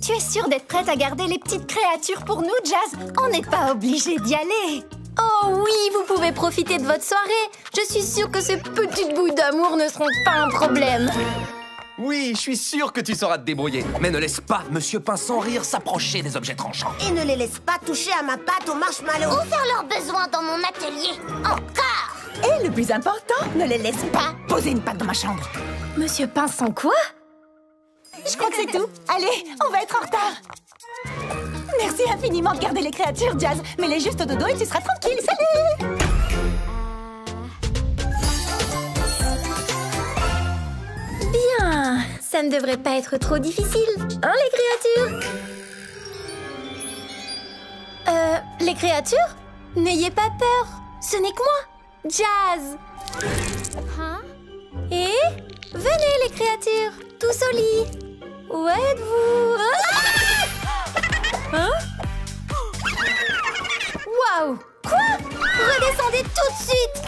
Tu es sûre d'être prête à garder les petites créatures pour nous, Jazz? On n'est pas obligé d'y aller. Oh oui, vous pouvez profiter de votre soirée. Je suis sûre que ces petites bouts d'amour ne seront pas un problème. Oui, je suis sûr que tu sauras te débrouiller. Mais ne laisse pas Monsieur Pain sans rire s'approcher des objets tranchants. Et ne les laisse pas toucher à ma pâte au marshmallow. Ou faire leurs besoins dans mon atelier. Encore. Et le plus important, ne les laisse pas poser une patte dans ma chambre. Monsieur Pinson quoi? Je crois que c'est tout. Allez, on va être en retard. Merci infiniment de garder les créatures, Jazz. Mets-les juste au dodo et tu seras tranquille. Salut! Bien, ça ne devrait pas être trop difficile, hein les créatures? Les créatures? N'ayez pas peur, ce n'est que moi, Jazz. Et venez les créatures, tous au lit. Où êtes-vous? Hein? Waouh! Quoi? Redescendez tout de suite!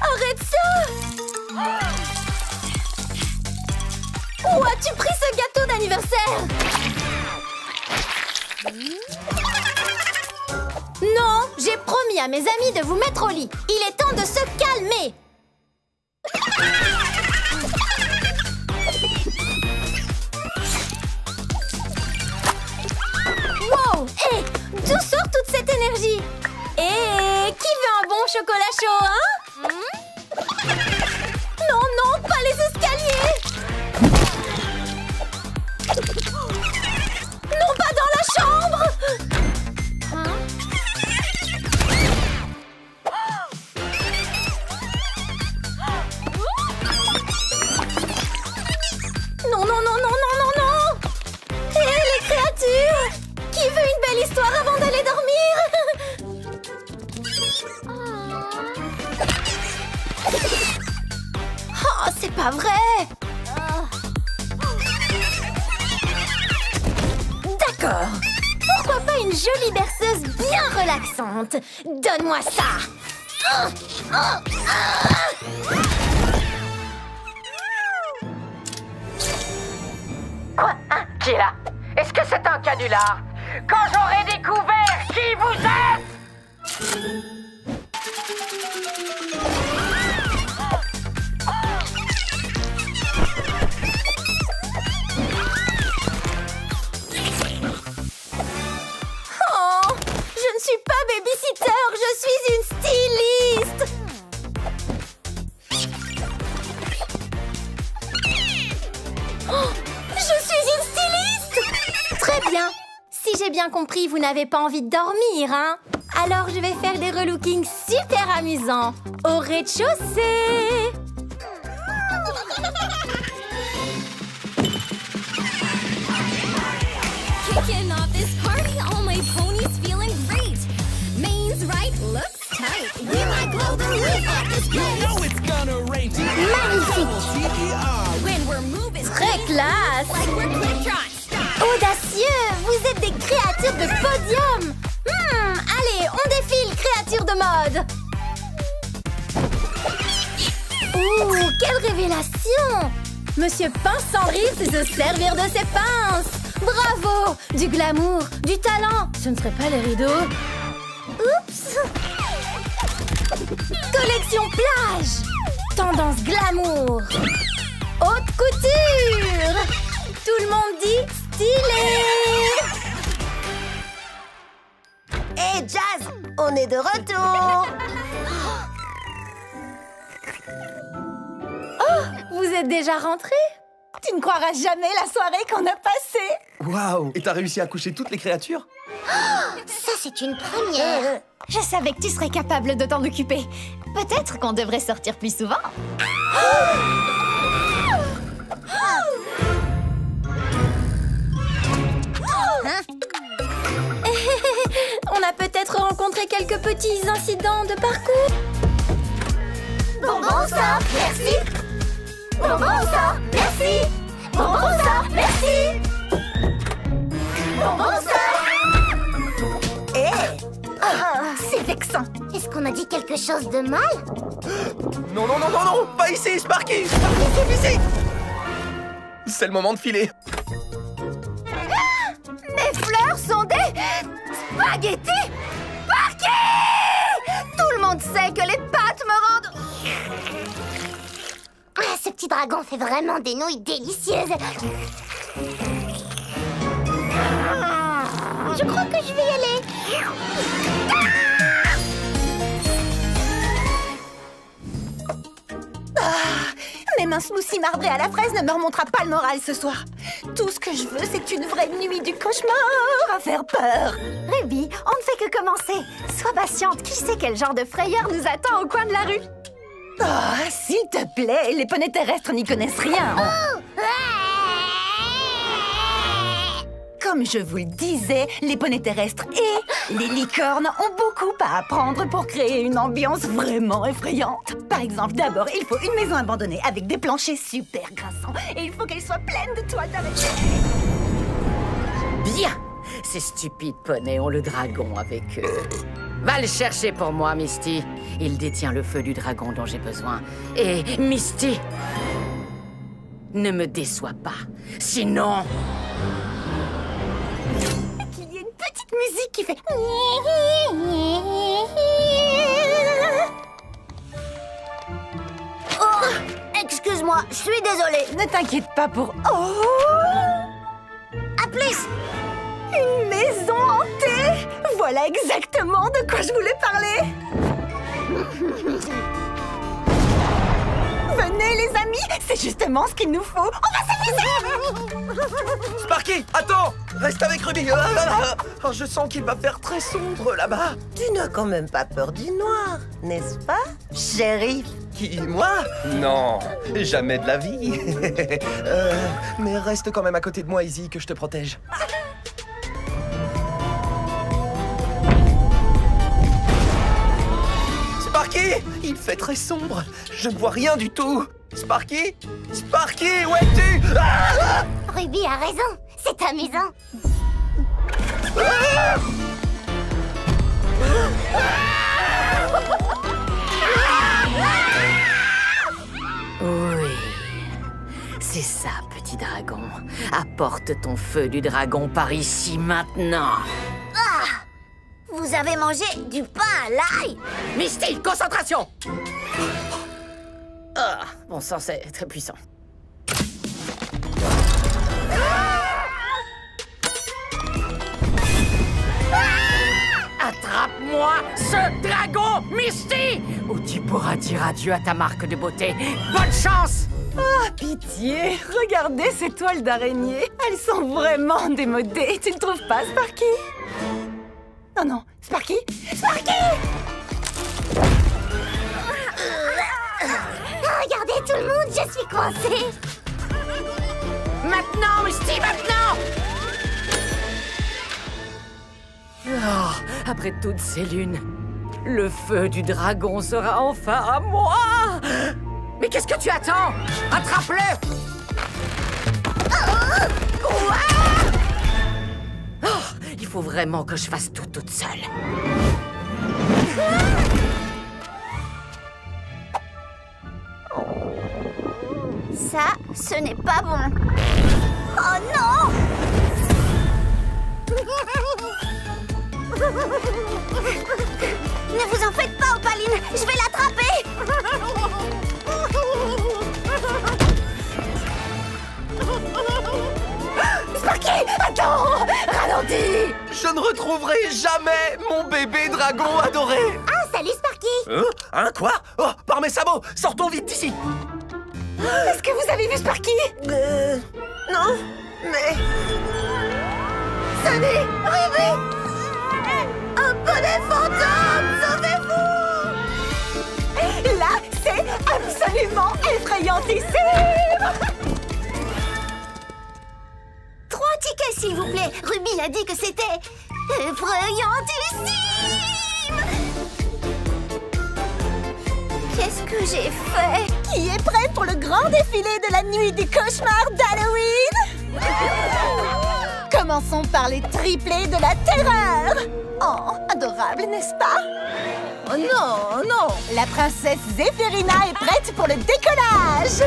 Arrête ça! Où as-tu pris ce gâteau d'anniversaire? Non, j'ai promis à mes amis de vous mettre au lit. Il est temps de se calmer. Wow! Hé! D'où sort toute cette énergie? Et qui veut un bon chocolat chaud, hein? Non, non, pas les escaliers! Non, pas dans la chambre! Non, non, non, non, non, non, non! Hé, les créatures! Qui veut une belle histoire avant d'aller dormir? Oh, c'est pas vrai! D'accord. Pourquoi pas une jolie berceuse bien relaxante? Donne-moi ça! Quoi? Hein? Qui est là? Est-ce que c'est un canular? Quand j'aurai découvert qui vous êtes! Oh, je ne suis pas babysitter, je suis une styliste. Oh, je suis une styliste. Très bien. Si j'ai bien compris, vous n'avez pas envie de dormir, hein? Alors je vais faire des relookings super amusants au rez-de-chaussée. Kicking off this party, all my ponies feeling great. Main's right, looks tight. We might blow the roof off this place. Magnifique. When we're moving, Très classe. like we're quick trot stop. Audacieux, vous êtes des créatures de podium. Allez, on défile, créatures de mode. Ouh, quelle révélation! Monsieur Pince sans rire sait se servir de ses pinces. Bravo! Du glamour, du talent. Ce ne serait pas les rideaux. Oups! Collection plage. Tendance glamour. Haute couture. Tout le monde dit stylé. Hé, Jazz, on est de retour. Vous êtes déjà rentré? Tu ne croiras jamais la soirée qu'on a passée. Waouh! Et t'as réussi à coucher toutes les créatures? Ça, c'est une première. Je savais que tu serais capable de t'en occuper. Peut-être qu'on devrait sortir plus souvent. On a peut-être rencontré quelques petits incidents de parcours. Bonbon ça, merci. Bonbon ça, merci. Bonbon ça, merci. Bonbon ça. C'est vexant. Est-ce qu'on a dit quelque chose de mal? Non, non, non, non, non! Pas ici, Sparky! Sparky, viens ici! C'est le moment de filer. spaghettis? Sparky! Tout le monde sait que les pâtes me rendent... Ah, ce petit dragon fait vraiment des nouilles délicieuses. Je crois que je vais y aller. Même un smoothie marbré à la fraise ne me remontera pas le moral ce soir. Tout ce que je veux, c'est une vraie nuit du cauchemar à faire peur. Ruby, on ne fait que commencer. Sois patiente, qui sait quel genre de frayeur nous attend au coin de la rue? Oh, s'il te plaît, les poneys terrestres n'y connaissent rien. Comme je vous le disais, les poneys terrestres et les licornes ont beaucoup à apprendre pour créer une ambiance vraiment effrayante. Par exemple, d'abord, il faut une maison abandonnée avec des planchers super grinçants et il faut qu'elle soit pleine de toiles d'araignée. Bien! Ces stupides poneys ont le dragon avec eux. Va le chercher pour moi, Misty. Il détient le feu du dragon dont j'ai besoin. Et Misty, ne me déçois pas. Sinon... Il y a une petite musique qui fait... Oh, excuse-moi, je suis désolée. Ne t'inquiète pas pour... Oh! À plus. Une maison hantée! Voilà exactement de quoi je voulais parler! Venez les amis, c'est justement ce qu'il nous faut! On va s'amuser! Sparky, attends! Reste avec Ruby. Oh, je sens qu'il va faire très sombre là-bas. Tu n'as quand même pas peur du noir, n'est-ce pas, shérif? Qui, moi? Non, jamais de la vie. Mais reste quand même à côté de moi, Izzy, que je te protège. Sparky! Il fait très sombre. Je ne vois rien du tout. Sparky? Sparky, où es-tu? Ah! Ruby a raison, c'est amusant. Oui, c'est ça, petit dragon. Apporte ton feu du dragon par ici maintenant. Vous avez mangé du pain à l'ail? Misty, concentration! Ah, bon sang, c'est très puissant. Attrape-moi ce dragon, Misty! Ou tu pourras dire adieu à ta marque de beauté. Bonne chance! Ah, pitié! Regardez ces toiles d'araignée! Elles sont vraiment démodées, tu ne trouves pas, Sparky? Oh non, Sparky? Sparky! Regardez tout le monde, je suis coincée. Maintenant, Misty, maintenant! Oh, après toutes ces lunes, le feu du dragon sera enfin à moi! Mais qu'est-ce que tu attends? Attrape-le! Oh, il faut vraiment que je fasse tout toute seule. Ça, ce n'est pas bon. Oh non! Ne vous en faites pas, Opaline, je vais l'attraper. Sparky! Attends! Ralentis! Je ne retrouverai jamais mon bébé dragon adoré. Ah, salut Sparky. Hein? Quoi? Oh, par mes sabots! Sortons vite d'ici! Est-ce que vous avez vu Sparky? Non, mais... Salut, Ruby. Un poney fantôme, sauvez-vous. Là, c'est absolument effrayantissime! 3 tickets, s'il vous plaît. Ruby a dit que c'était effrayantissime. Qu'est-ce que j'ai fait? Qui est prêt pour le grand défilé de la nuit du cauchemar d'Halloween? Commençons par les triplés de la terreur! Oh, adorable, n'est-ce pas? Oh non, non! La princesse Zéphirina est prête pour le décollage!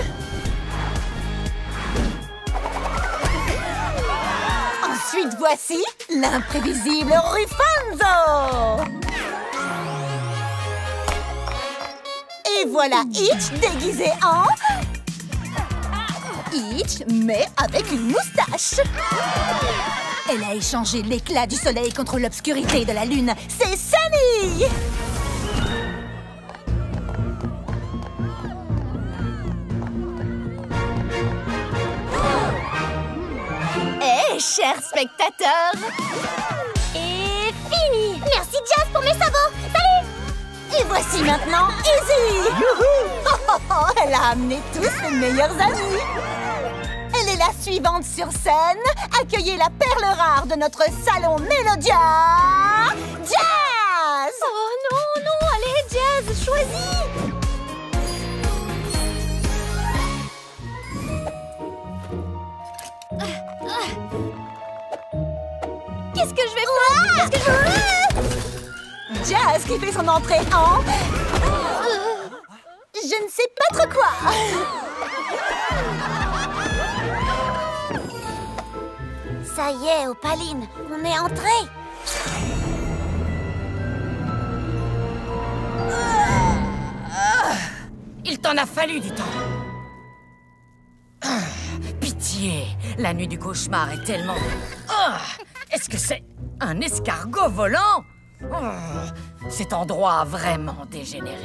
Ensuite, voici l'imprévisible Ruffanzo. Et voilà Hitch déguisé en... Hitch, mais avec une moustache. Elle a échangé l'éclat du soleil contre l'obscurité de la lune. C'est Sunny! Hé, chers spectateurs! Et fini! Merci Jazz pour mes sabots! Salut! Et voici maintenant Izzy! Youhou! Elle a amené tous ses meilleurs amis! Elle est la suivante sur scène! Accueillez la perle rare de notre salon Mélodia! Jazz! Oh non, non! Allez, Jazz, choisis! Qu'est-ce que je vais faire? Qu'est-ce que je vais... Jazz qui fait son entrée en... Je ne sais pas trop quoi. Ça y est, Opaline, on est entré. Il t'en a fallu du temps. Pitié, la nuit du cauchemar est tellement... Est-ce que c'est un escargot volant? Cet endroit a vraiment dégénéré.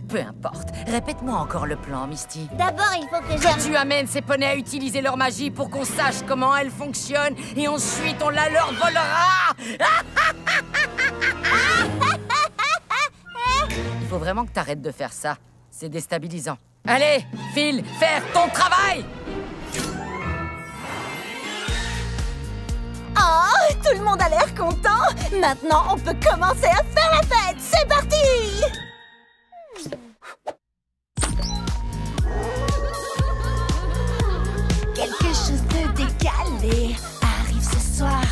Peu importe. Répète-moi encore le plan, Misty. D'abord, il faut que Tu amènes ces poneys à utiliser leur magie pour qu'on sache comment elle fonctionne et ensuite on la leur volera. Il faut vraiment que t'arrêtes de faire ça. C'est déstabilisant. Allez, Phil, faire ton travail! Oh, tout le monde a l'air content. Maintenant, on peut commencer à faire la fête. C'est parti! Quelque chose de décalé arrive ce soir.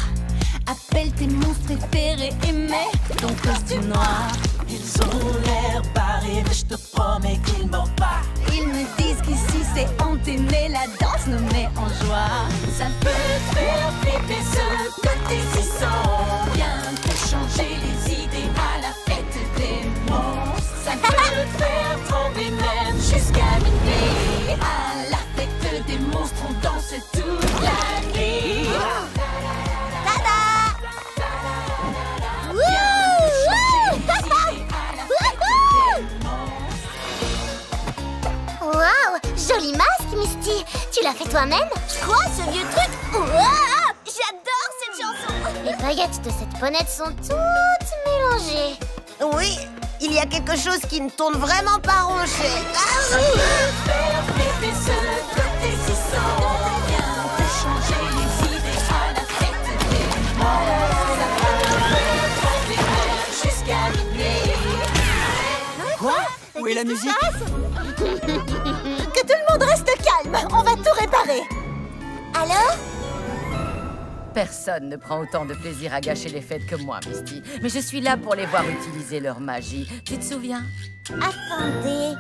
Appelle tes monstres préférés et mets ton costume noir. Ils ont l'air barrés, mais je te promets qu'ils mentent pas. Ils me disent qu'ici c'est hanté, mais la danse nous met en joie. Ça peut te faire flipper ce côté si sans bien te changer les idées à la fête des monstres. Ça peut te faire trembler même jusqu'à minuit. À la fête des monstres, on danse toute la nuit. Waouh! Joli masque, Misty! Tu l'as fait toi-même? Quoi, ce vieux truc? Ouah! J'adore cette chanson! Les paillettes de cette bonnette sont toutes mélangées. Oui, il y a quelque chose qui ne tourne vraiment pas rond chez... Ça peut faire flipper ce côté si sans bien te changer les idées à la fête des monstres. Ça peut te faire trembler même jusqu'à minuit. Quoi? Où est la musique? Que tout le monde reste calme. On va tout réparer. Alors? Personne ne prend autant de plaisir à gâcher les fêtes que moi, Misty. Mais je suis là pour les voir utiliser leur magie. Tu te souviens? Attendez.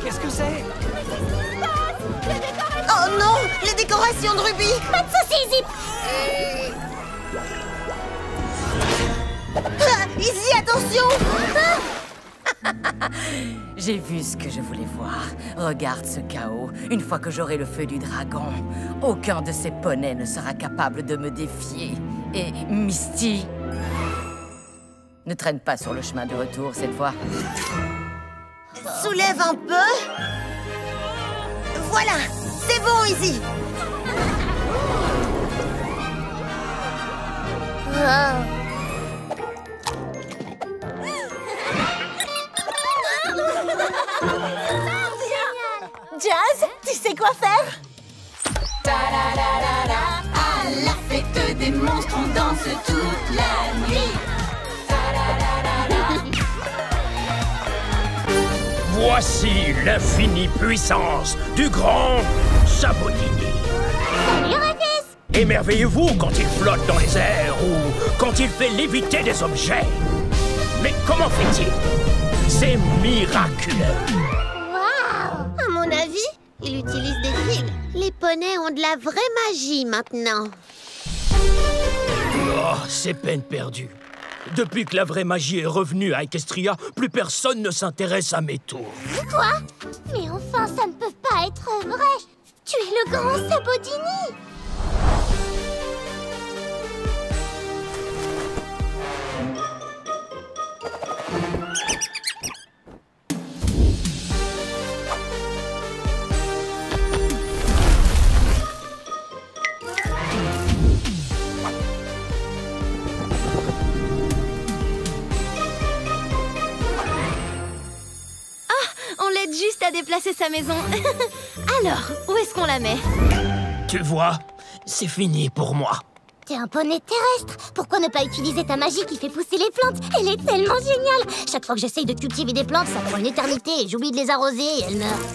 Qu'est-ce que c'est? Oh non, les décorations de Ruby. Pas de soucis, Zip! Ah, Izzy, attention. J'ai vu ce que je voulais voir. Regarde ce chaos. Une fois que j'aurai le feu du dragon, aucun de ces poneys ne sera capable de me défier. Et Misty, ne traîne pas sur le chemin du retour cette fois. Soulève un peu. Voilà, c'est bon, Izzy. Wow. Jazz, tu sais quoi faire? À la fête des monstres, on danse toute la nuit. Voici l'infinie puissance du grand Saborini. Salut, Rufus! Émerveillez-vous quand il flotte dans les airs ou quand il fait léviter des objets. Mais comment fait-il? C'est miraculeux. Waouh! À mon avis, il utilise des fils. Les poneys ont de la vraie magie maintenant. Oh, c'est peine perdue. Depuis que la vraie magie est revenue à Equestria, plus personne ne s'intéresse à mes tours. Quoi? Mais enfin, ça ne peut pas être vrai! Tu es le grand Sabodini! On l'aide juste à déplacer sa maison. Alors, où est-ce qu'on la met? Tu vois, c'est fini pour moi. T'es un poney terrestre. Pourquoi ne pas utiliser ta magie qui fait pousser les plantes? Elle est tellement géniale. Chaque fois que j'essaye de cultiver des plantes, ça prend une éternité et j'oublie de les arroser et elles meurent.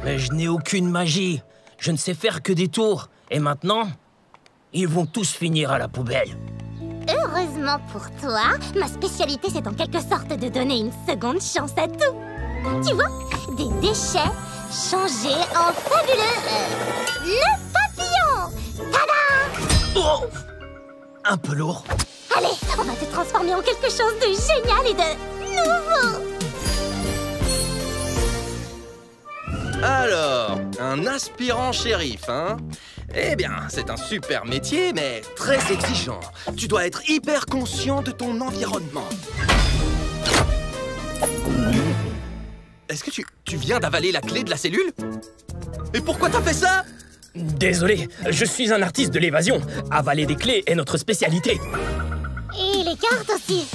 Mais je n'ai aucune magie. Je ne sais faire que des tours. Et maintenant, ils vont tous finir à la poubelle. Heureusement pour toi, ma spécialité c'est en quelque sorte de donner une seconde chance à tout. Tu vois, des déchets changés en fabuleux... le papillon! Tada! Oh! Un peu lourd. Allez, on va te transformer en quelque chose de génial et de nouveau! Alors, un aspirant shérif, hein? Eh bien, c'est un super métier, mais très exigeant. Tu dois être hyper conscient de ton environnement. Est-ce que tu viens d'avaler la clé de la cellule? Et pourquoi t'as fait ça? Désolé, je suis un artiste de l'évasion. Avaler des clés est notre spécialité. Et les cartes aussi.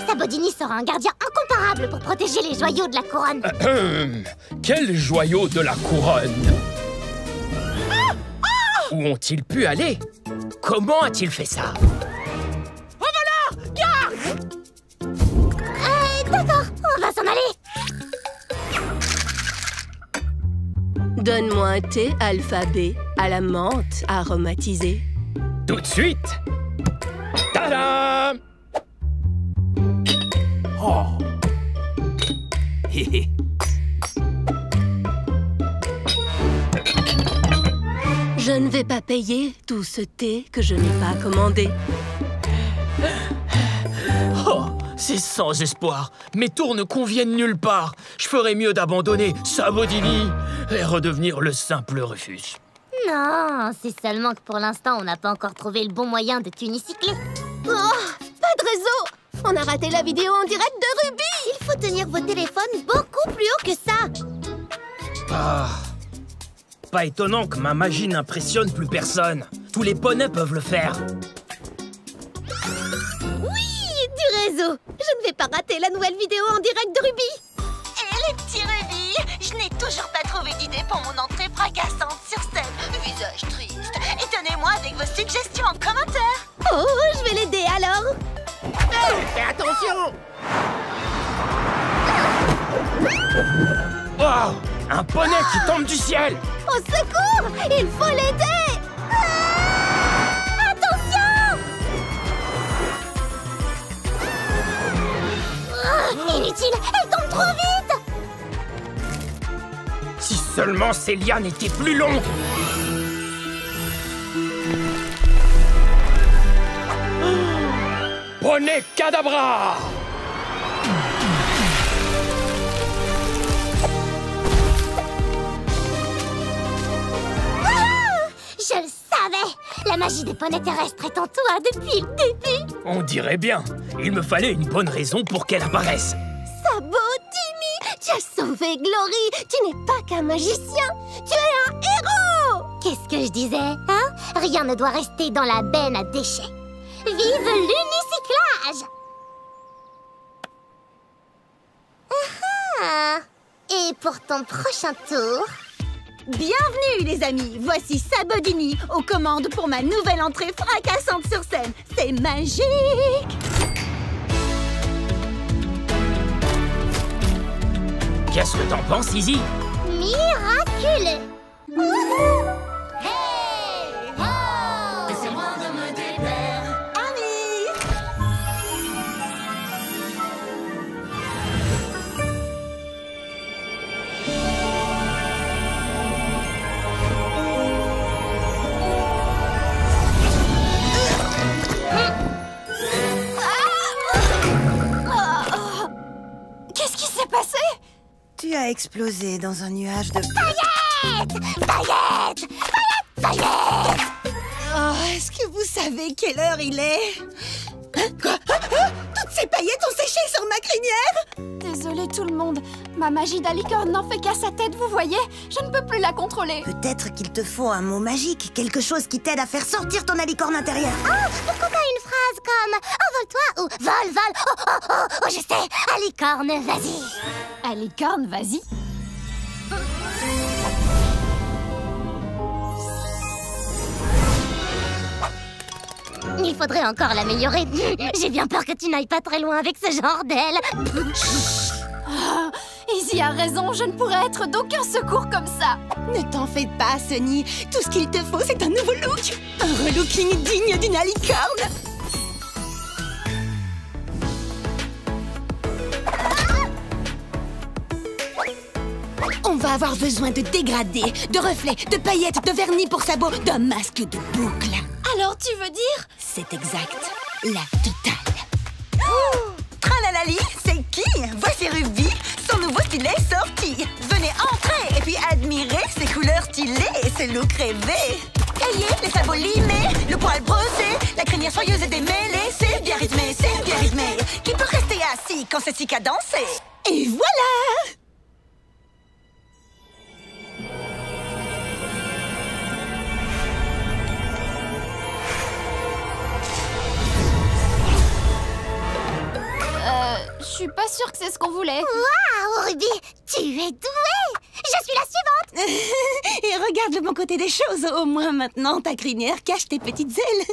Sabodini sera un gardien incomparable pour protéger les joyaux de la couronne. Quel joyau de la couronne? Où ont-ils pu aller? Comment a-t-il fait ça? D'accord, on va s'en aller. Donne-moi un thé alphabet à la menthe aromatisée. Tout de suite. Tadam! Oh. Hé hé. Je ne vais pas payer tout ce thé que je n'ai pas commandé. Oh, c'est sans espoir. Mes tours ne conviennent nulle part. Je ferais mieux d'abandonner Sabodini et redevenir le simple Rufus. Non, c'est seulement que pour l'instant, on n'a pas encore trouvé le bon moyen de t'unicycler. Oh, pas de réseau! On a raté la vidéo en direct de Ruby! Il faut tenir vos téléphones beaucoup plus haut que ça. Ah, pas étonnant que ma magie n'impressionne plus personne. Tous les poneys peuvent le faire. Oui, du réseau! Je ne vais pas rater la nouvelle vidéo en direct de Ruby! Et les petits rubis, je n'ai toujours pas trouvé d'idée pour mon entrée fracassante sur scène. Visage triste. Étonnez-moi avec vos suggestions en commentaire. Oh, je vais l'aider alors! Hey, fais attention! Wow, un poney qui tombe du ciel! Au secours! Il faut l'aider! Attention! Inutile, elle tombe trop vite! Si seulement ces lianes étaient plus longues! Poney Cadabra! Je le savais! La magie des poneys terrestres est en toi depuis le début! On dirait bien. Il me fallait une bonne raison pour qu'elle apparaisse. Sabodini! Tu as sauvé Glory! Tu n'es pas qu'un magicien! Tu es un héros! Qu'est-ce que je disais, hein? Rien ne doit rester dans la benne à déchets. Vive l'unicyclage! Ah. Et pour ton prochain tour... Bienvenue les amis, voici Sabodini aux commandes pour ma nouvelle entrée fracassante sur scène. C'est magique! Qu'est-ce que t'en penses, Izzy? Miraculeux! Laissez-moi de me déplaire. Tu as explosé dans un nuage de... Paillettes! Paillettes! Paillettes! Paillettes! Oh, est-ce que vous savez quelle heure il est? Quoi? Toutes ces paillettes ont séché sur ma crinière? Désolée tout le monde. Ma magie d'alicorne n'en fait qu'à sa tête, vous voyez? Je ne peux plus la contrôler. Peut-être qu'il te faut un mot magique, quelque chose qui t'aide à faire sortir ton alicorne intérieur. Oh, pourquoi pas une phrase comme envole-toi ou vole, vol. Oh, oh, oh, oh, je sais. Alicorne, vas-y. Alicorne, vas-y. Il faudrait encore l'améliorer. J'ai bien peur que tu n'ailles pas très loin avec ce genre d'aile. Oh, Izzy a raison, je ne pourrais être d'aucun secours comme ça. Ne t'en fais pas, Sunny. Tout ce qu'il te faut, c'est un nouveau look. Un relooking digne d'une alicorne. On va avoir besoin de dégradés, de reflets, de paillettes, de vernis pour sabots, d'un masque de boucles. Alors tu veux dire? C'est exact. La totale. Oh, tralalali, c'est qui? Voici Ruby. Son nouveau stylet est sorti. Venez entrer et puis admirer ses couleurs stylées, ses looks rêvés. Cahiers, les sabots limés, le poil brossé, la crinière soyeuse et démêlée. C'est bien rythmé, c'est bien rythmé. Qui peut rester assis quand c'est si cadencé? Et voilà! Je suis pas sûre que c'est ce qu'on voulait. Waouh, Ruby, tu es douée. Je suis la suivante. Et regarde le bon côté des choses. Au moins maintenant, ta crinière cache tes petites ailes.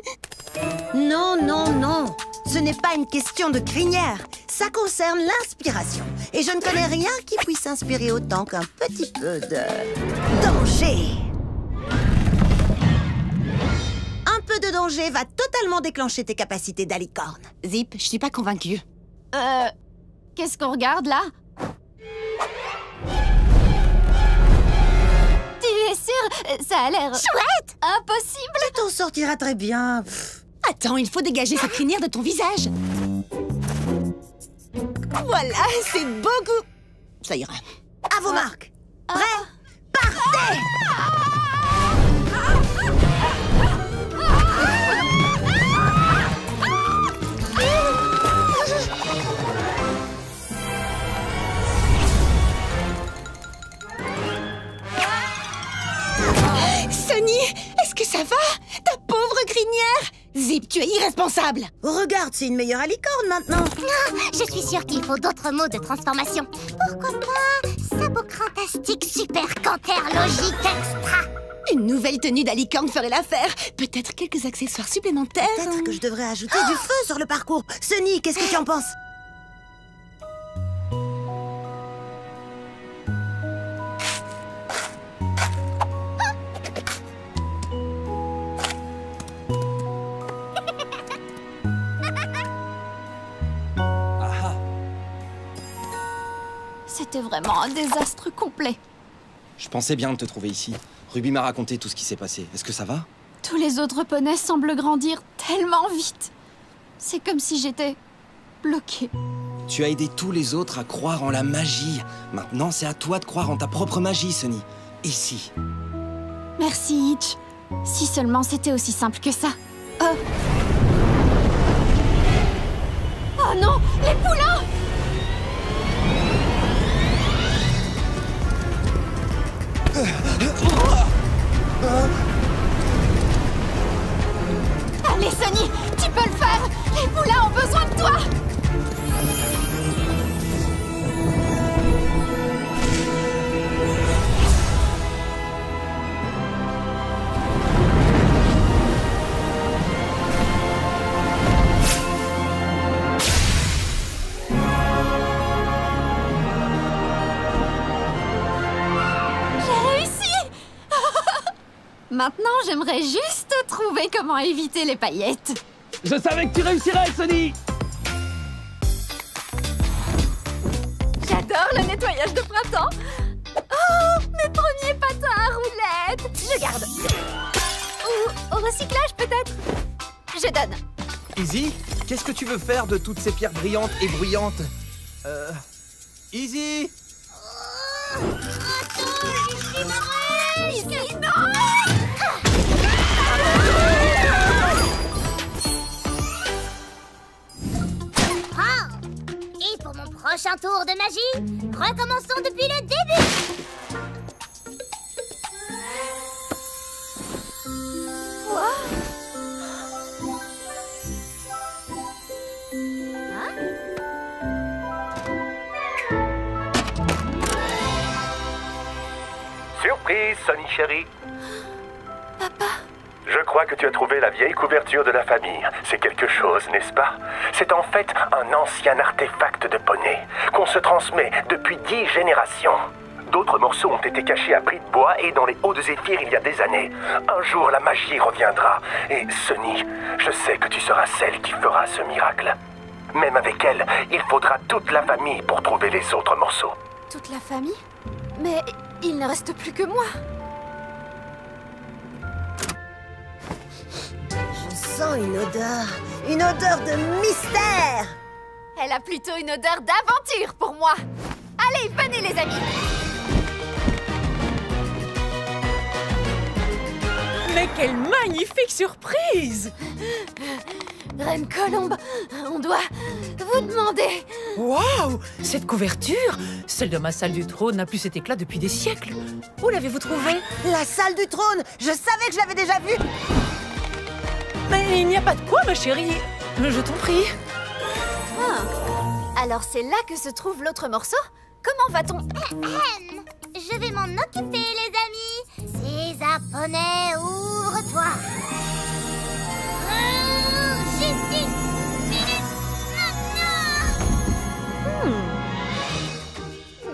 Non, non, non. Ce n'est pas une question de crinière. Ça concerne l'inspiration. Et je ne connais rien qui puisse inspirer autant qu'un petit peu de... danger. Un peu de danger va totalement déclencher tes capacités d'alicorne. Zip, je suis pas convaincue. Qu'est-ce qu'on regarde là? Tu es sûre? Ça a l'air... Chouette! Impossible! Tu t'en sortiras très bien. Attends, il faut dégager cette crinière de ton visage. Voilà, c'est beaucoup... Ça ira. À vos marques. Prêts? Partez! Sunny, est-ce que ça va? Ta pauvre crinière! Zip, tu es irresponsable! Regarde, c'est une meilleure alicorne maintenant. Ah, je suis sûre qu'il faut d'autres mots de transformation. Pourquoi pas sabot crantastique super canter logique extra. Une nouvelle tenue d'alicorne ferait l'affaire. Peut-être quelques accessoires supplémentaires. Peut-être que je devrais ajouter du feu sur le parcours. Sunny, qu'est-ce que tu en penses? C'était vraiment un désastre complet. Je pensais bien de te trouver ici. Ruby m'a raconté tout ce qui s'est passé. Est-ce que ça va? Tous les autres poneys semblent grandir tellement vite. C'est comme si j'étais bloquée. Tu as aidé tous les autres à croire en la magie. Maintenant, c'est à toi de croire en ta propre magie, Sunny. Ici. Merci, Hitch. Si seulement c'était aussi simple que ça. Oh non, les poulains! Allez, Sunny, tu peux le faire! Les poulains ont besoin de toi! Maintenant, j'aimerais juste trouver comment éviter les paillettes. Je savais que tu réussirais, Sunny! J'adore le nettoyage de printemps. Oh, mes premiers patins à roulettes. Je garde. Ou au recyclage, peut-être. Je donne. Izzy, qu'est-ce que tu veux faire de toutes ces pierres brillantes et bruyantes? Izzy! Et pour mon prochain tour de magie, recommençons depuis le début. Surprise, Sonny chérie. Papa. Je crois que tu as trouvé la vieille couverture de la famille. C'est quelque chose, n'est-ce pas? C'est en fait un ancien artefact de poney qu'on se transmet depuis 10 générations. D'autres morceaux ont été cachés à prix de bois et dans les hauts de Zéphyr il y a des années. Un jour, la magie reviendra. Et Sonny, je sais que tu seras celle qui fera ce miracle. Même avec elle, il faudra toute la famille pour trouver les autres morceaux. Toute la famille? Mais il ne reste plus que moi. Je sens une odeur de mystère. Elle a plutôt une odeur d'aventure pour moi. Allez, venez les amis. Mais quelle magnifique surprise! Reine Colombe, on doit vous demander... Waouh! Cette couverture, celle de ma salle du trône n'a plus cet éclat depuis des siècles. Où l'avez-vous trouvée? La salle du trône. Je savais que je l'avais déjà vue. Mais il n'y a pas de quoi, ma chérie. Je t'en prie. Ah, alors c'est là que se trouve l'autre morceau? Comment va-t-on? Je vais m'en occuper, les amis. César Poney, ouvre-toi. Juste une minute maintenant.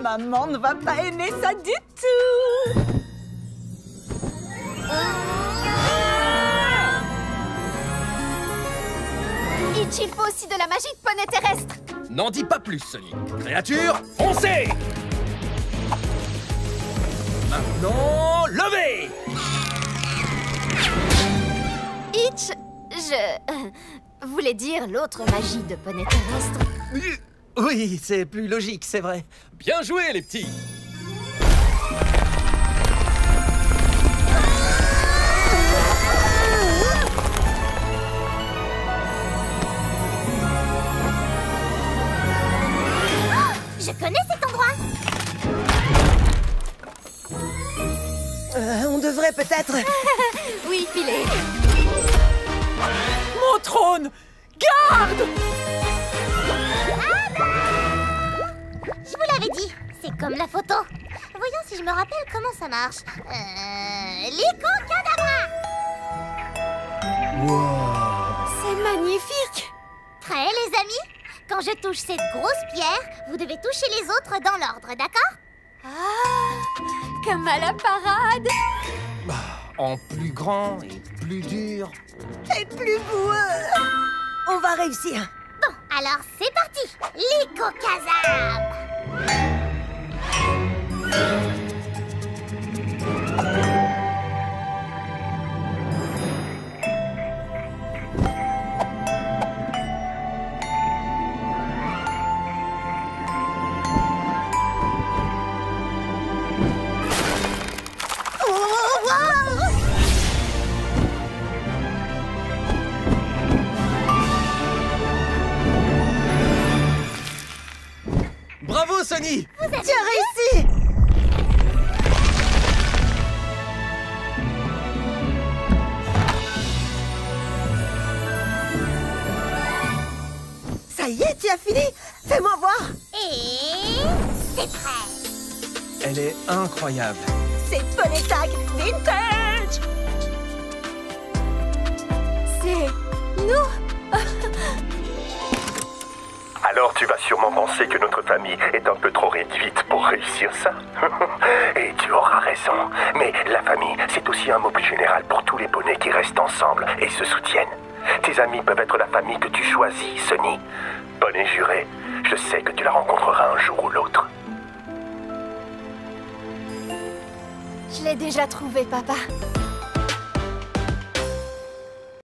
Maman ne va pas aimer ça du tout. Itch, il faut aussi de la magie de poney terrestre. N'en dis pas plus, Sonny. Créature, foncez! Maintenant, levez! Itch, je voulais dire l'autre magie de poney terrestre. Oui, c'est plus logique, c'est vrai. Bien joué, les petits! Je connais cet endroit. On devrait peut-être... Oui, filer. Mon trône! Garde! Je vous l'avais dit, c'est comme la photo. Voyons si je me rappelle comment ça marche. Lycocadabra! Wow. C'est magnifique. Prêts, les amis? Quand je touche cette grosse pierre, vous devez toucher les autres dans l'ordre, d'accord? Ah, comme à la parade. En plus grand et plus dur. Et plus boueux. On va réussir. Bon, alors c'est parti. Lycocazam! Bravo, Sonny! Tu as réussi! Ça y est, tu as fini? Fais-moi voir! Et c'est prêt! Elle est incroyable. C'est Poney Tag Vintage! C'est nous. Alors tu vas sûrement penser que notre famille est un peu trop réduite pour réussir ça. Et tu auras raison. Mais la famille, c'est aussi un mot plus général pour tous les poneys qui restent ensemble et se soutiennent. Tes amis peuvent être la famille que tu choisis, Sonny. Poney juré, je sais que tu la rencontreras un jour ou l'autre. Je l'ai déjà trouvé, papa.